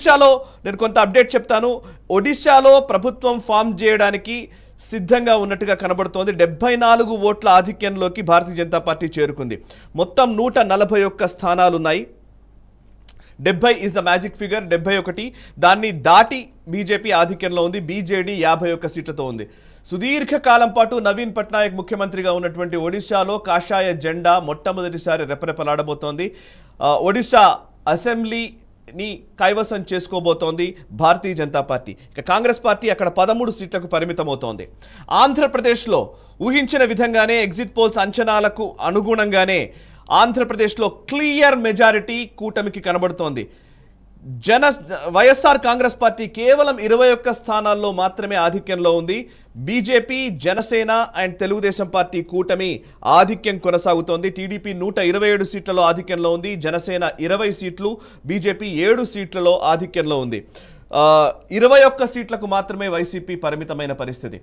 ఒడిశాలో నేను కొంత అప్డేట్ చెప్తాను. ఒడిశాలో ప్రభుత్వం ఫామ్ చేయడానికి సిద్ధంగా ఉన్నట్టుగా కనబడుతోంది. 74 ఓట్ల ఆధిక్యంలోకి భారతీయ జనతా పార్టీ చేరుకుంది. మొత్తం 141 స్థానాలు ఉన్నాయి. 70 ఇస్ ద మ్యాజిక్ ఫిగర్. 71 దాన్ని దాటి బీజేపీ ఆధిక్యంలో ఉంది. బీజేడీ 51 సీట్లతో ఉంది. సుదీర్ఘకాలం పాటు నవీన్ పట్నాయక్ ముఖ్యమంత్రిగా ఉన్నటువంటి ఒడిశాలో కాషాయ జెండా మొట్టమొదటిసారి రెపరెపలాడబోతోంది. ఒడిశా అసెంబ్లీని కైవసం చేసుకోబోతోంది భారతీయ జనతా పార్టీ. ఇక కాంగ్రెస్ పార్టీ అక్కడ 13 సీట్లకు పరిమితమవుతోంది. ఆంధ్రప్రదేశ్లో ఊహించిన విధంగానే ఎగ్జిట్ పోల్స్ అంచనాలకు అనుగుణంగానే ఆంధ్రప్రదేశ్లో క్లియర్ మెజారిటీ కూటమికి కనబడుతోంది. వైఎస్ఆర్ కాంగ్రెస్ పార్టీ కేవలం 21 స్థానాల్లో మాత్రమే ఆధిక్యంలో ఉంది. BJP, Janasena and Telugu Desam party కూటమి ఆధిక్యం కొనసాగుతోంది. టీడీపీ 127 సీట్లలో ఆధిక్యంలో ఉంది. జనసేన 20 సీట్లు, బీజేపీ 7 సీట్లలో ఆధిక్యంలో ఉంది. 21 సీట్లకు మాత్రమే వైసీపీ పరిమితమైన పరిస్థితి.